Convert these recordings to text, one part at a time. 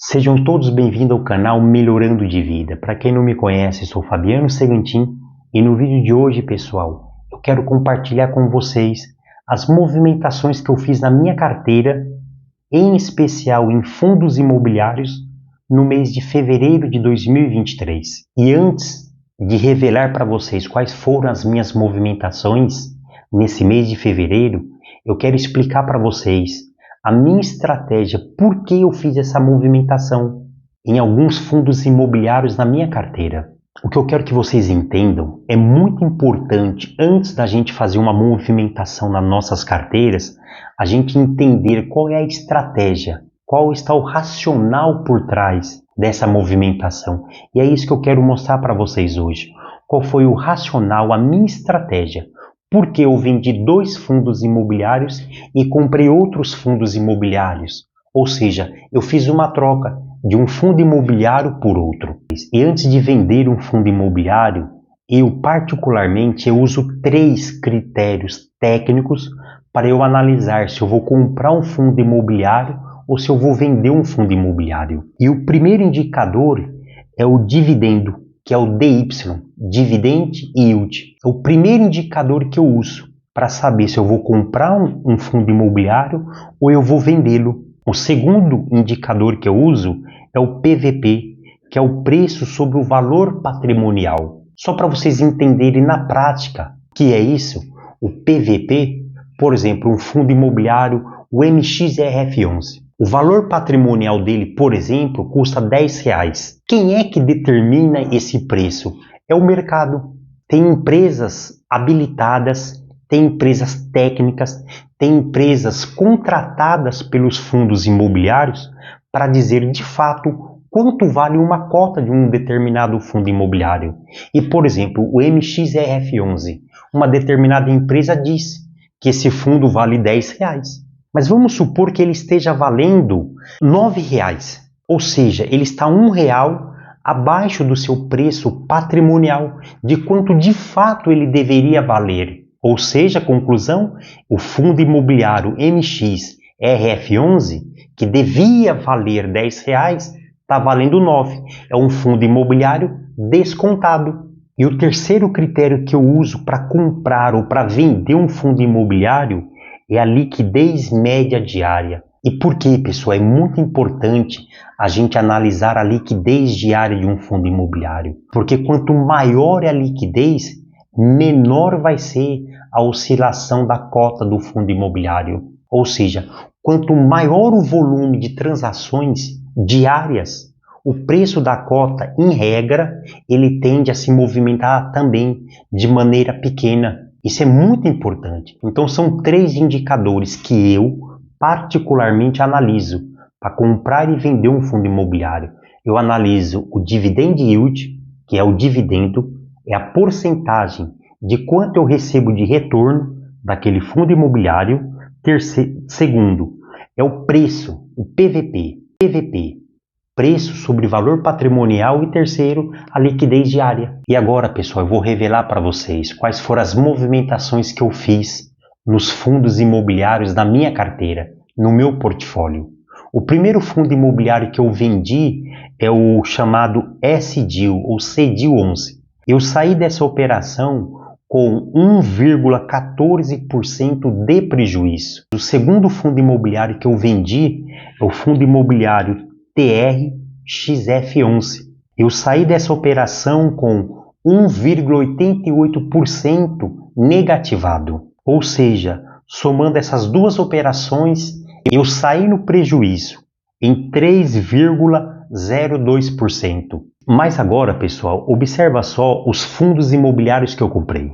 Sejam todos bem-vindos ao canal Melhorando de Vida. Para quem não me conhece, sou Fabiano Segantin e no vídeo de hoje, pessoal, eu quero compartilhar com vocês as movimentações que eu fiz na minha carteira, em especial em fundos imobiliários, no mês de fevereiro de 2023. E antes de revelar para vocês quais foram as minhas movimentações nesse mês de fevereiro, eu quero explicar para vocês a minha estratégia, por que eu fiz essa movimentação em alguns fundos imobiliários na minha carteira. O que eu quero que vocês entendam é muito importante, antes da gente fazer uma movimentação nas nossas carteiras, a gente entender qual é a estratégia, qual está o racional por trás dessa movimentação. E é isso que eu quero mostrar para vocês hoje. Qual foi o racional, a minha estratégia. Porque eu vendi 2 fundos imobiliários e comprei outros fundos imobiliários. Ou seja, eu fiz uma troca de um fundo imobiliário por outro. E antes de vender um fundo imobiliário, eu particularmente uso 3 critérios técnicos para eu analisar se eu vou comprar um fundo imobiliário ou se eu vou vender um fundo imobiliário. E o primeiro indicador é o dividendo, que é o DY, Dividend Yield. É o primeiro indicador que eu uso para saber se eu vou comprar um fundo imobiliário ou eu vou vendê-lo. O segundo indicador que eu uso é o PVP, que é o preço sobre o valor patrimonial. Só para vocês entenderem na prática o que é isso, o PVP, por exemplo, um fundo imobiliário, o MXRF11. O valor patrimonial dele, por exemplo, custa R$10. Quem é que determina esse preço? É o mercado. Tem empresas habilitadas, tem empresas técnicas, tem empresas contratadas pelos fundos imobiliários para dizer de fato quanto vale uma cota de um determinado fundo imobiliário. E, por exemplo, o MXRF11, uma determinada empresa diz que esse fundo vale R$10. Mas vamos supor que ele esteja valendo R$9, ou seja, ele está R$1 abaixo do seu preço patrimonial, de quanto de fato ele deveria valer. Ou seja, conclusão, o fundo imobiliário MXRF11, que devia valer R$10, está valendo R$9. É um fundo imobiliário descontado. E o terceiro critério que eu uso para comprar ou para vender um fundo imobiliário é a liquidez média diária. E por que, pessoal? É muito importante a gente analisar a liquidez diária de um fundo imobiliário. Porque quanto maior é a liquidez, menor vai ser a oscilação da cota do fundo imobiliário. Ou seja, quanto maior o volume de transações diárias, o preço da cota, em regra, ele tende a se movimentar também de maneira pequena. Isso é muito importante. Então são 3 indicadores que eu particularmente analiso para comprar e vender um fundo imobiliário. Eu analiso o Dividend Yield, que é o dividendo, é a porcentagem de quanto eu recebo de retorno daquele fundo imobiliário. Segundo, é o preço, o PVP, preço sobre valor patrimonial, e terceiro, a liquidez diária. E agora, pessoal, eu vou revelar para vocês quais foram as movimentações que eu fiz nos fundos imobiliários da minha carteira, no meu portfólio. O primeiro fundo imobiliário que eu vendi é o chamado SDIL ou CDIL11. Eu saí dessa operação com 1,14% de prejuízo. O segundo fundo imobiliário que eu vendi é o fundo imobiliário TRXF11. Eu saí dessa operação com 1,88% negativado. Ou seja, somando essas duas operações, eu saí no prejuízo em 3,02%. Mas agora, pessoal, observa só os fundos imobiliários que eu comprei.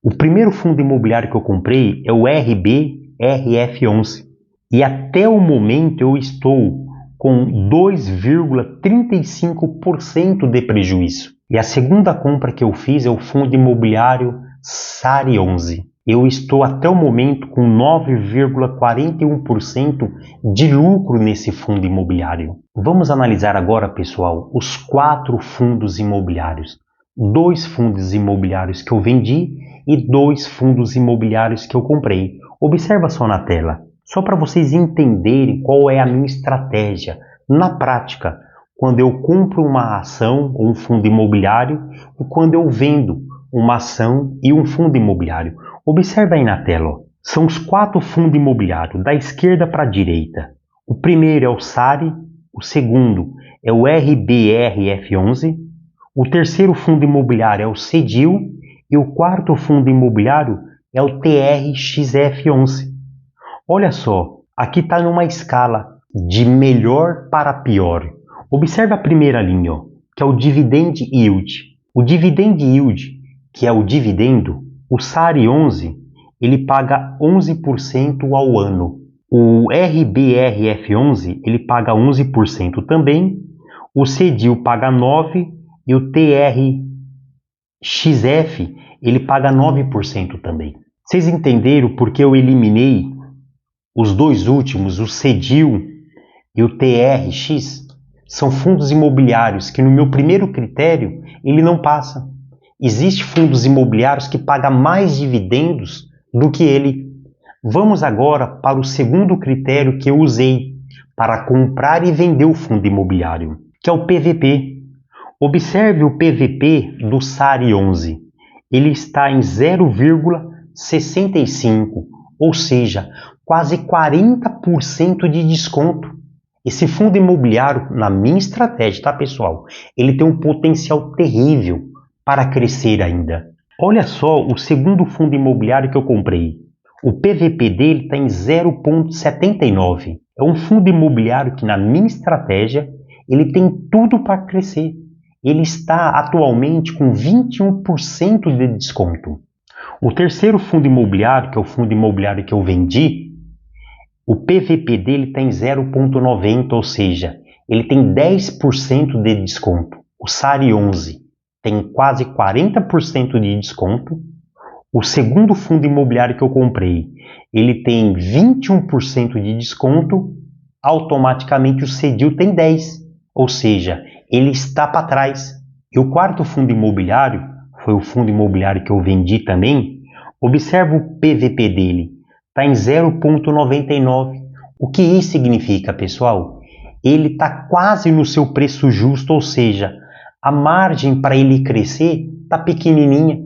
O primeiro fundo imobiliário que eu comprei é o RBRF11. E até o momento eu estou com 2,35% de prejuízo. E a segunda compra que eu fiz é o fundo imobiliário SARI11. Eu estou até o momento com 9,41% de lucro nesse fundo imobiliário. Vamos analisar agora, pessoal, os 4 fundos imobiliários. 2 fundos imobiliários que eu vendi e 2 fundos imobiliários que eu comprei. Observa só na tela. Só para vocês entenderem qual é a minha estratégia na prática, quando eu compro uma ação ou um fundo imobiliário e quando eu vendo uma ação e um fundo imobiliário. Observe aí na tela, ó. São os 4 fundos imobiliários, da esquerda para a direita. O primeiro é o SARI, o segundo é o RBRF11, o terceiro fundo imobiliário é o CEDIL e o quarto fundo imobiliário é o TRXF11. Olha só, aqui está numa escala de melhor para pior. Observe a primeira linha, ó, que é o Dividend Yield. O Dividend Yield, que é o dividendo, o SARI 11, ele paga 11% ao ano. O RBRF11, ele paga 11% também. O CEDIL paga 9% e o TRXF, ele paga 9% também. Vocês entenderam porque eu eliminei os dois últimos, o CEDIL e o TRX? São fundos imobiliários que no meu primeiro critério ele não passa. Existem fundos imobiliários que pagam mais dividendos do que ele. Vamos agora para o segundo critério que eu usei para comprar e vender o fundo imobiliário, que é o PVP. Observe o PVP do SARI 11. Ele está em 0,65, ou seja, quase 40% de desconto. Esse fundo imobiliário, na minha estratégia, tá, pessoal? Ele tem um potencial terrível para crescer ainda. Olha só o segundo fundo imobiliário que eu comprei. O PVP dele está em 0,79. É um fundo imobiliário que, na minha estratégia, ele tem tudo para crescer. Ele está atualmente com 21% de desconto. O terceiro fundo imobiliário, que é o fundo imobiliário que eu vendi, o PVP dele está em 0,90, ou seja, ele tem 10% de desconto. O SARI 11 tem quase 40% de desconto. O segundo fundo imobiliário que eu comprei, ele tem 21% de desconto. Automaticamente o CEDIL tem 10%, ou seja, ele está para trás. E o quarto fundo imobiliário, foi o fundo imobiliário que eu vendi também. Observa o PVP dele, está em 0,99. O que isso significa, pessoal? Ele está quase no seu preço justo, ou seja, a margem para ele crescer está pequenininha.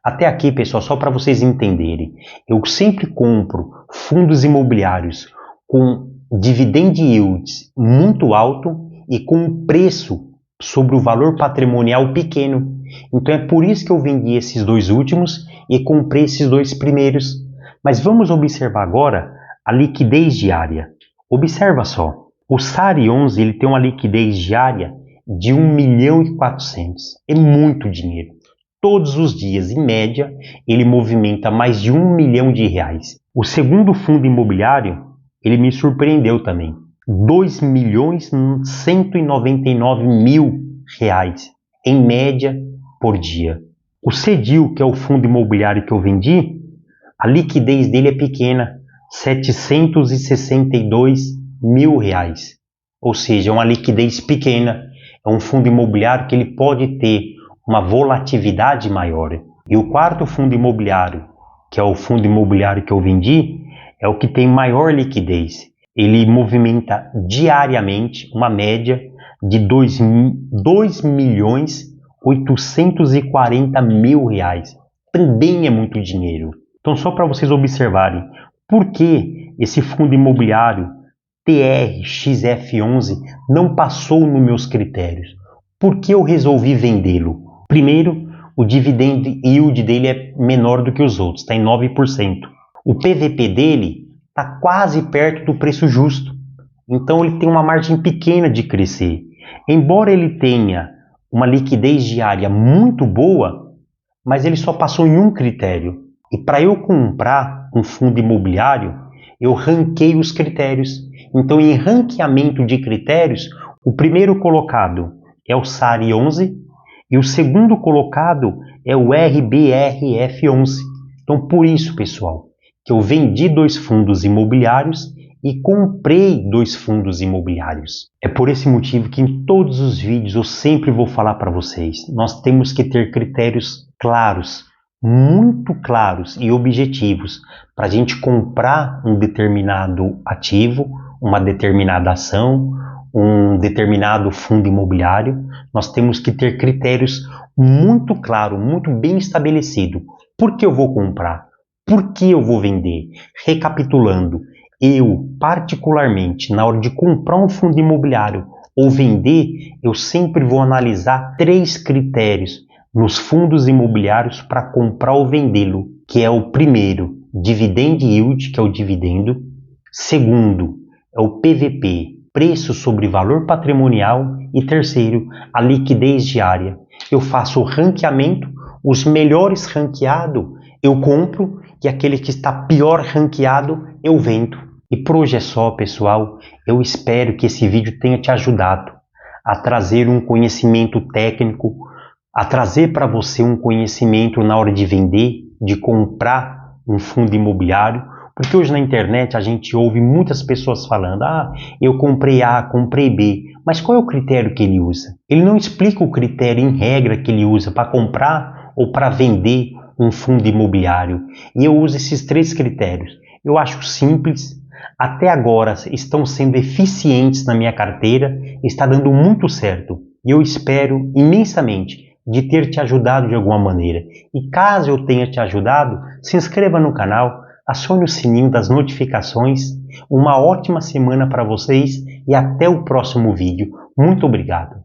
Até aqui, pessoal, só para vocês entenderem, eu sempre compro fundos imobiliários com dividend yields muito alto e com um preço sobre o valor patrimonial pequeno. Então é por isso que eu vendi esses dois últimos e comprei esses dois primeiros. Mas vamos observar agora a liquidez diária. Observa só, o SARI 11 ele tem uma liquidez diária de 1.400.000. É muito dinheiro. Todos os dias, em média, ele movimenta mais de R$1 milhão. O segundo fundo imobiliário, ele me surpreendeu também. R$2.199.000 em média por dia. O CEDIL, que é o fundo imobiliário que eu vendi, a liquidez dele é pequena, R$762.000. Ou seja, é uma liquidez pequena. É um fundo imobiliário que ele pode ter uma volatilidade maior. E o quarto fundo imobiliário, que é o fundo imobiliário que eu vendi, é o que tem maior liquidez. Ele movimenta diariamente uma média de R$2.840.000. Também é muito dinheiro. Então, só para vocês observarem, por que esse fundo imobiliário TRXF11 não passou nos meus critérios? Por que eu resolvi vendê-lo? Primeiro, o dividend yield dele é menor do que os outros, está em 9%. O PVP dele está quase perto do preço justo. Então ele tem uma margem pequena de crescer. Embora ele tenha uma liquidez diária muito boa, mas ele só passou em um critério. E para eu comprar um fundo imobiliário, eu ranquei os critérios. Então, em ranqueamento de critérios, o primeiro colocado é o SARI 11 e o segundo colocado é o RBRF11. Então, por isso, pessoal, que eu vendi dois fundos imobiliários e comprei dois fundos imobiliários. É por esse motivo que em todos os vídeos eu sempre vou falar para vocês, nós temos que ter critérios claros, muito claros e objetivos para a gente comprar um determinado ativo, uma determinada ação, um determinado fundo imobiliário, nós temos que ter critérios muito claros, muito bem estabelecidos. Por que eu vou comprar? Por que eu vou vender? Recapitulando, eu, particularmente, na hora de comprar um fundo imobiliário ou vender, eu sempre vou analisar 3 critérios nos fundos imobiliários para comprar ou vendê-lo, que é o primeiro, dividend yield, que é o dividendo. Segundo, é o PVP, preço sobre valor patrimonial. E terceiro, a liquidez diária. Eu faço o ranqueamento, os melhores ranqueados eu compro e aquele que está pior ranqueado eu vendo. E por hoje é só, pessoal. Eu espero que esse vídeo tenha te ajudado a trazer um conhecimento técnico, a trazer para você um conhecimento na hora de vender, de comprar um fundo imobiliário, porque hoje na internet a gente ouve muitas pessoas falando: eu comprei A, comprei B, mas qual é o critério que ele usa? Ele não explica o critério em regra que ele usa para comprar ou para vender um fundo imobiliário. E eu uso esses 3 critérios. Eu acho simples, até agora estão sendo eficientes na minha carteira, está dando muito certo. E eu espero imensamente de ter te ajudado de alguma maneira. E caso eu tenha te ajudado, se inscreva no canal, acione o sininho das notificações. Uma ótima semana para vocês e até o próximo vídeo. Muito obrigado.